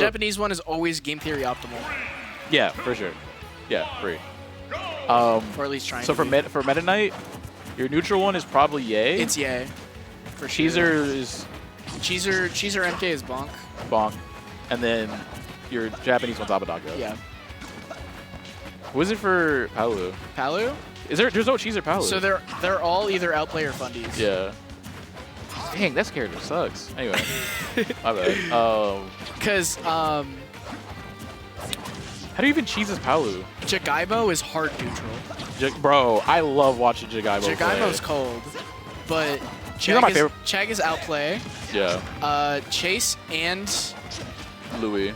Japanese one is always game theory optimal. Yeah, for sure. Yeah, free. Or at least trying So to for Meta Knight, your neutral one is probably Yay. It's Yay. For Cheezer sure. is Cheezer MK is Bonk. Bonk. And then your Japanese one's Abadago. Yeah. What is it for Palu? Palu? There's no Cheezer Palu. So they're all either outplay or fundies. Yeah. Dang, that character sucks. Anyway, my bad. Because How do you even cheese his Palu? Jagaibo is hard neutral. Bro, I love watching Jagaibo Jagaibo's play. cold, but She's not my favorite. Chag is outplay. Yeah. Chase and Louis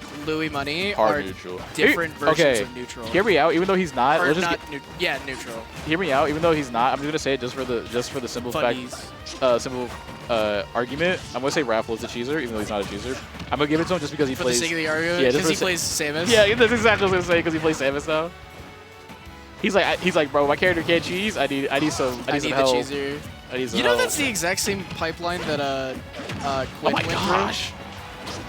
Money hard are neutral. different versions of neutral. Hear me out. Even though he's not, Or let's just not yeah, neutral. hear me out. Even though he's not, I'm just gonna say it just for the simple Fundies. argument. I'm gonna say Raffle is a cheeser, even though he's not a cheeser. I'm gonna give it to him just because he For plays. the sake of the argument? Yeah, Because he plays Samus? Yeah, that's exactly what I was gonna say because he plays Samus now. He's like, bro, my character can't cheese. I need some I need some the help. cheeser. I need some You know help. that's the exact same pipeline that Oh Quinn my went gosh.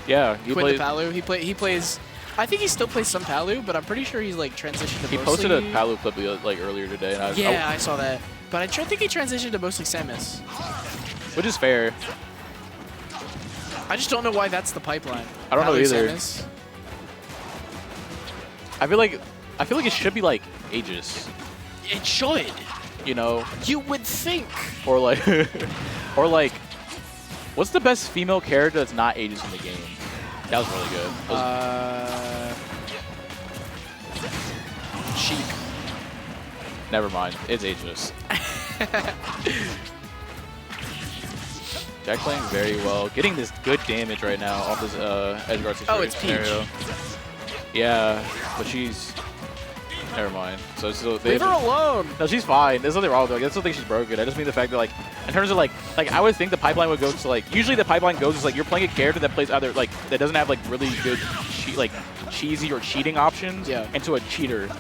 Yeah, he through. Quinn the plays. Palu. He plays. I think he still plays some Palu, but I'm pretty sure he's like transitioned to He mostly. posted a Palu clip like earlier today, and I saw that. But I think he transitioned to mostly Samus. which is fair. I just don't know why that's the pipeline. I don't know Palu, either. Samus. I feel like it should be like Aegis, It should. you know, You would think. or like, what's the best female character that's not Aegis in the game? That was really good. Sheik. Never mind, it's Aegis. Jack playing very well, getting this good damage right now off this Edgeguard situation. Oh, it's Peach. Scenario. Yeah, but she's. Never mind. So Leave her alone. No, she's fine. There's nothing wrong with her. I just don't think she's broken. I just mean the fact that, like, in terms of, like I would think the pipeline would go to, like, usually the pipeline goes is, like, you're playing a character that plays either, like, that doesn't have, like, really good, cheesy or cheating options, into a cheater.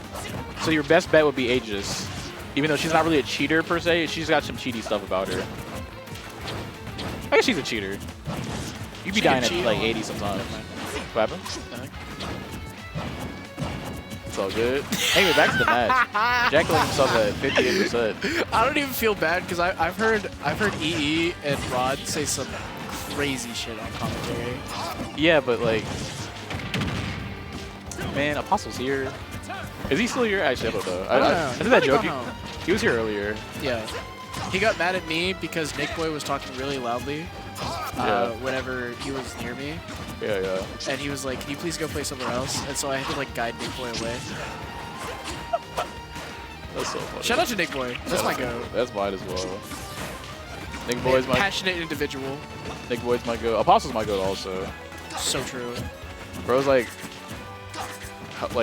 So your best bet would be Aegis. Even though she's not really a cheater, per se, she's got some cheaty stuff about her. I guess she's a cheater. You'd be dying at, like, 80 sometimes. What happened? It's all good. Anyway, back to the match. Jack let himself at 58%. I don't even feel bad because I've heard EE and Rod say some crazy shit on commentary. Yeah, but like, man, Apostle's here. Is he still here? Actually, I don't know. I did that joke. He was here earlier. Yeah. He got mad at me because Nick Boy was talking really loudly whenever he was near me. Yeah, yeah. And he was like, can you please go play somewhere else? And so I had to like guide Nick Boy away. That's so funny. Shout out to Nick Boy. That's my go. That's mine as well. Nick Boy's my passionate individual. Nick Boy's my go. Apostle's my go also. So true. Bro's like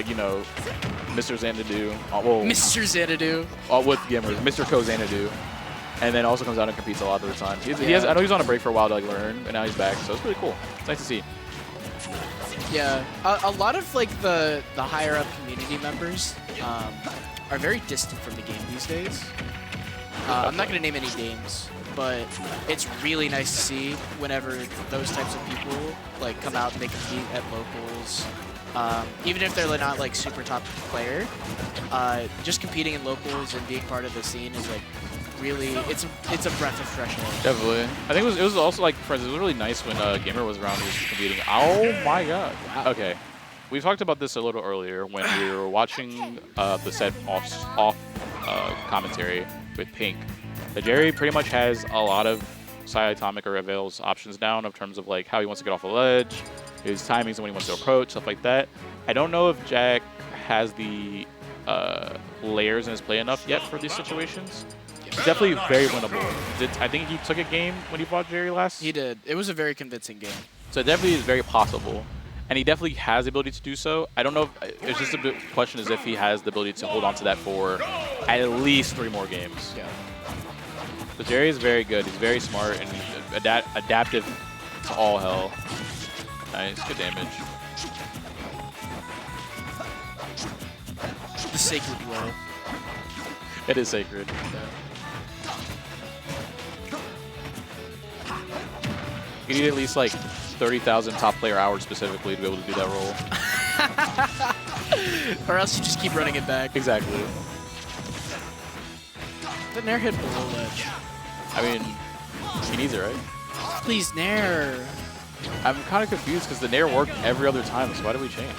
you know, Mr. Xanadu. Well, Mr. Xanadu. With gamers, Mr. Co Xanadu. And then also comes out and competes a lot of the time. He has, I know he's on a break for a while to like learn, and now he's back, so it's really cool. It's nice to see. Yeah, a lot of like the higher up community members are very distant from the game these days. I'm not going to name any names, but it's really nice to see whenever those types of people like come out and they compete at locals. Even if they're not like super top player, just competing in locals and being part of the scene is like really, it's a breath of fresh air. Definitely. I think it was also like, for instance, it was really nice when Gamer was around, he was competing. Oh my god. Wow. Okay. We talked about this a little earlier when we were watching the set off commentary with Pink. That Jerry pretty much has a lot of Atomic or Avail's options down in terms of like how he wants to get off the ledge, his timings and when he wants to approach, stuff like that. I don't know if Jack has the layers in his play enough yet for these situations. It's definitely very winnable. I think he took a game when he fought Jerry last. He did. It was a very convincing game. So it definitely is very possible. And he definitely has the ability to do so. I don't know if it's just a question is if he has the ability to hold on to that for at least 3 more games. Yeah. But Jerry is very good. He's very smart and he's adaptive to all hell. Nice, good damage. The sacred roll. It is sacred. Yeah. You need at least like 30,000 top player hours specifically to be able to do that role. Or else you just keep running it back. Exactly. The Nair hit below ledge. I mean, he needs it, right? Please, Nair. I'm kind of confused because the Nair worked every other time, so why did we change?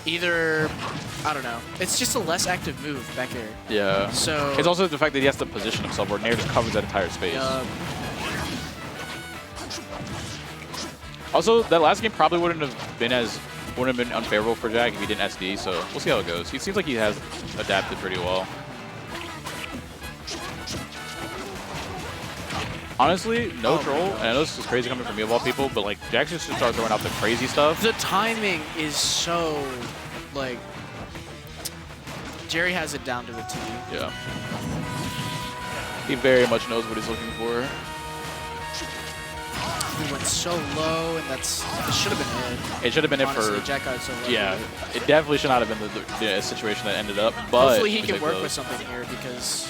Either, I don't know. It's just a less active move back there. Yeah. So it's also the fact that he has to position himself where Nair just covers that entire space. Also, that last game probably wouldn't have been unfavorable for Jack if he didn't SD, so we'll see how it goes. He seems like he has adapted pretty well. Honestly, no troll, and I know this is crazy coming from me of all people, but like Jack just should start throwing out the crazy stuff. The timing is so, like, Jerry has it down to a T. Yeah. He very much knows what he's looking for. He went so low, and it should have been it. It should have been Honestly, it for... Jack got so lucky. Yeah, it definitely should not have been the situation that ended up, but... Hopefully he can work with something here, because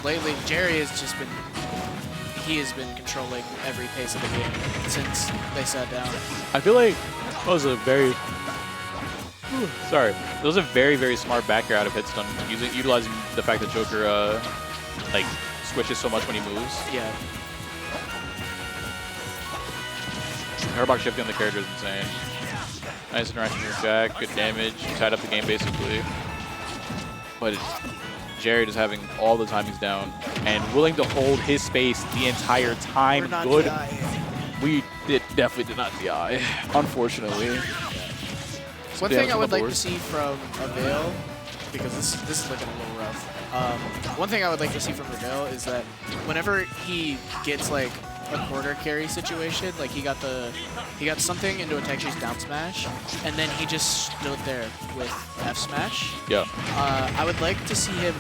lately Jerry has just been... He has been controlling every pace of the game since they sat down. I feel like that was a very... Sorry. That was a very, very smart back air out of Hitstun, utilizing the fact that Joker like squishes so much when he moves. Yeah. Herbox shifting on the character is insane. Nice interaction with Jack, good damage, tied up the game basically. But Jared is having all the time he's down and willing to hold his space the entire time. Good. We definitely did not DI, unfortunately. One thing I would like to see from Avail, because this is looking a little rough. One thing I would like to see from Avail is that whenever he gets like a quarter carry situation, like he got something into a tech chase down smash, and then he just stood there with F smash. Yeah. I would like to see him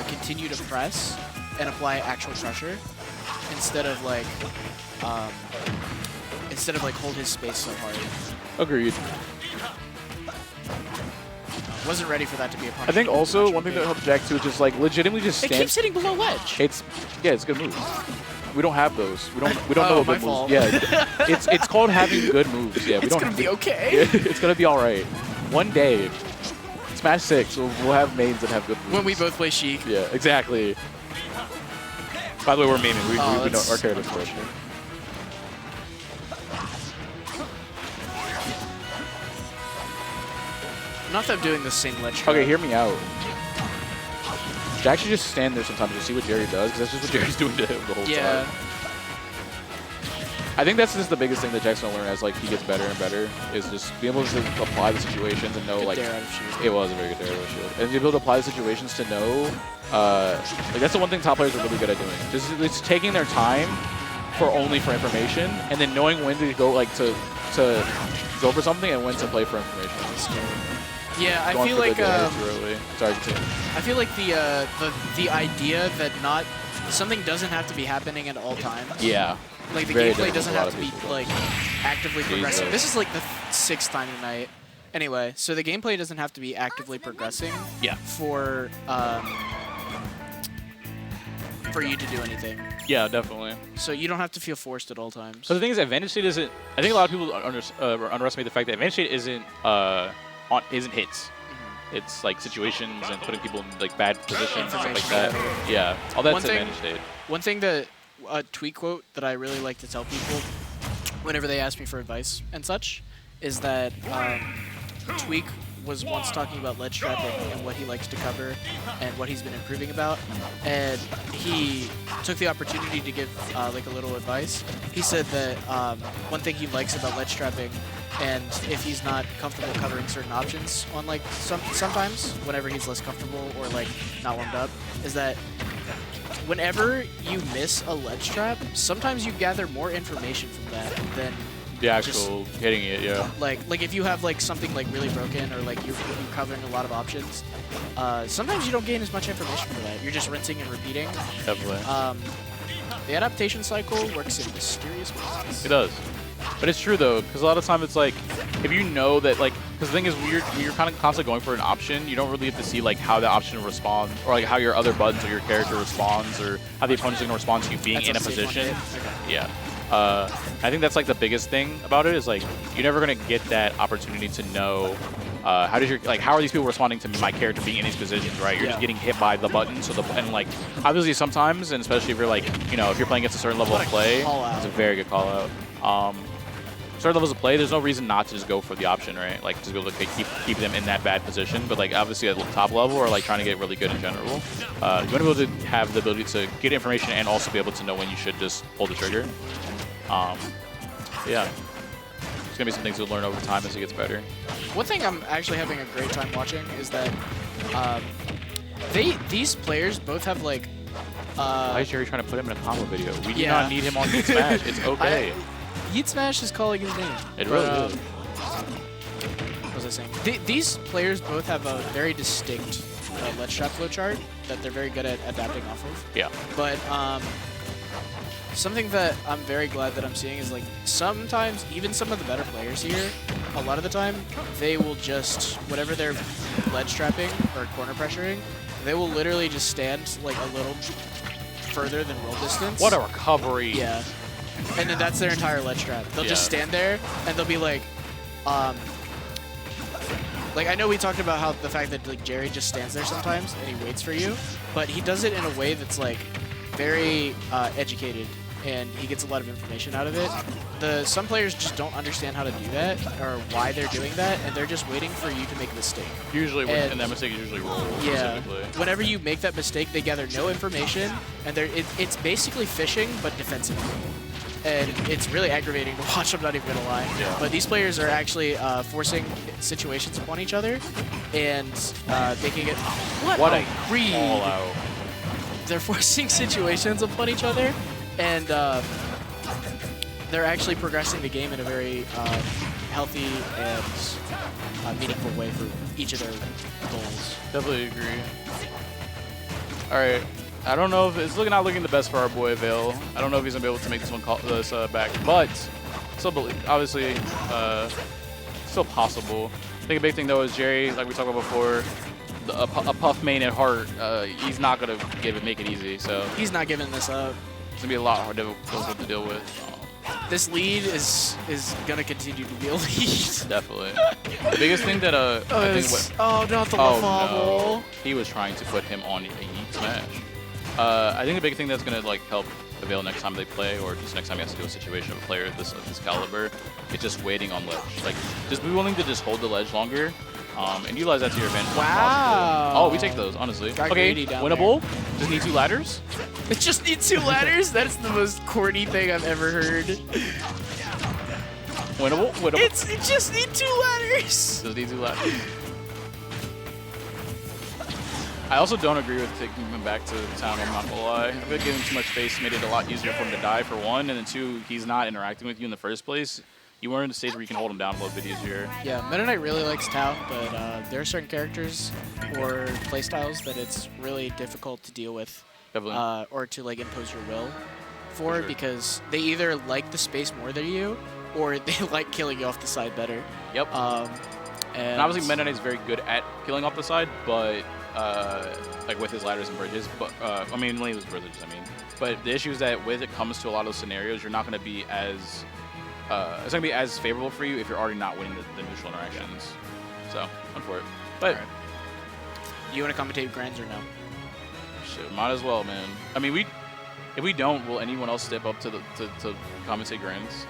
continue to press and apply actual pressure instead of like hold his space so hard. Agreed. Wasn't ready for that to be a punishment. I think also one thing that helps Jack too is just like legitimately just stand. It keeps hitting below ledge. It's a good move. We don't have those. We don't know what good fault. moves. Yeah, it's called having good moves. Yeah, it's gonna be okay. It's gonna be all right. One day, Smash 6, we'll have mains that have good moves. When we both play Sheik. Yeah, exactly. By the way, we're memeing. We know our characters for it. Not that I'm doing the same ledge. Okay, hear me out. Jack should just stand there sometimes to see what Jerry does, because that's just what Jerry's doing to him the whole time. I think that's just the biggest thing that Jack's gonna learn as like he gets better and better, is just be able to apply the situations and know good like dare out of shield. It was a very good dare out of shield, and to be able to apply the situations to know. Like that's the one thing top players are really good at doing. Just it's taking their time for information, and then knowing when to go like to go for something and when to play for information. Yeah, I feel like Sorry, continue. I feel like the idea that something doesn't have to be happening at all times. Yeah. Like the gameplay doesn't have to be like actively progressing. This is like the 6th time tonight. Anyway, so the gameplay doesn't have to be actively progressing. Yeah. For you to do anything. Yeah, definitely. So you don't have to feel forced at all times. So the thing is, Advantage State isn't. I think a lot of people underestimate the fact that Advantage State isn't hits. Mm-hmm. It's like situations and putting people in like bad positions and stuff like that. Yeah, all that's Advantage State. One thing that a tweet quote that I really like to tell people whenever they ask me for advice and such is that Tweak was once talking about ledge trapping and what he likes to cover and what he's been improving about, and he took the opportunity to give like a little advice. He said that one thing he likes about ledge trapping, and if he's not comfortable covering certain options on like sometimes whenever he's less comfortable or like not warmed up, is that whenever you miss a ledge trap, sometimes you gather more information from that than the actual hitting it. Yeah. Like if you have like something like really broken or like you're covering a lot of options, sometimes you don't gain as much information for that. You're just rinsing and repeating. Definitely. The adaptation cycle works in mysterious ways. It does. But it's true though, because a lot of time it's like, if you know that like, because the thing is, when you're kind of constantly going for an option, you don't really get to see like how the option responds, or like how your other buttons or your character responds, or how the opponent's going to respond to you being in a position. Okay. Yeah. I think that's like the biggest thing about it is like you're never gonna get that opportunity to know how are these people responding to my character being in these positions, right? You're just getting hit by the button, so and like obviously sometimes, and especially if you're like if you're playing against a certain level of play, it's a very good call out. Certain levels of play, there's no reason not to just go for the option, right? Like just be able to keep them in that bad position. But like obviously at the top level or like trying to get really good in general, you want to be able to have the ability to get information and also be able to know when you should just pull the trigger. Yeah, there's gonna be some things you'll learn over time as it gets better. One thing I'm actually having a great time watching is that these players both have like. Why is Jerry trying to put him in a combo video? We do not need him on Heat Smash. It's okay. Heat Smash is calling his name. It really is. What was I saying? These players both have a very distinct ledge trap flowchart that they're very good at adapting off of. Yeah. But something that I'm very glad that I'm seeing is like sometimes even some of the better players here, a lot of the time they will just whatever they're ledge trapping or corner pressuring, they will literally just stand like a little further than roll distance. What a recovery! Yeah. And then that's their entire ledge trap. They'll just stand there, and they'll be like I know we talked about how the fact that like Jerry just stands there sometimes and he waits for you, but he does it in a way that's like very educated, and he gets a lot of information out of it. Some players just don't understand how to do that or why they're doing that, and they're just waiting for you to make a mistake. Usually, and that mistake is usually roll. Yeah. Whenever you make that mistake, they gather no information, and it's basically fishing but defensively. And it's really aggravating to watch, I'm not even going to lie. Yeah. But these players are actually forcing situations upon each other, and making it... What a read! All out. They're forcing situations upon each other, and they're actually progressing the game in a very healthy and meaningful way for each of their goals. Definitely agree. All right. I don't know if it's not looking the best for our boy Avail. I don't know if he's gonna be able to make this one back, but still obviously still possible. I think a big thing though is Jerry, like we talked about before, a puff main at heart. He's not gonna make it easy. So he's not giving this up. It's gonna be a lot more difficult to deal with. This lead is gonna continue to be a lead. Definitely. The biggest thing that I think not the fumble. No. He was trying to put him on a Heat Smash. I think the big thing that's going to like help Avail next time they play, or just next time he has to do a situation of a player of this caliber, is just waiting on ledge. Like, just be willing to just hold the ledge longer, and utilize that to your advantage. Wow. Oh, we take those, honestly. Okay, winnable. Just need 2 ladders. It just needs 2 ladders? That's the most corny thing I've ever heard. Winnable. It just needs 2 ladders. Just need 2 ladders. I also don't agree with taking him back to town, I'm not gonna lie. I feel like giving him too much space made it a lot easier for him to die, for one, and then 2, he's not interacting with you in the first place. You weren't in a stage where you can hold him down a little bit easier. Yeah, Meta Knight really likes Tao, but there are certain characters or playstyles that it's really difficult to deal with. Definitely. Or to like impose your will for, because they either like the space more than you, or they like killing you off the side better. Yep. And obviously Meta Knight is very good at killing off the side, but like with his ladders and bridges, but I mean, mainly with bridges, But the issue is that when it comes to a lot of those scenarios, you're not going to be as it's not going to be as favorable for you if you're already not winning the neutral interactions. So, fun for it. But you want to commentate grinds or no? Shit, might as well, man. I mean, if we don't, will anyone else step up to commentate grinds?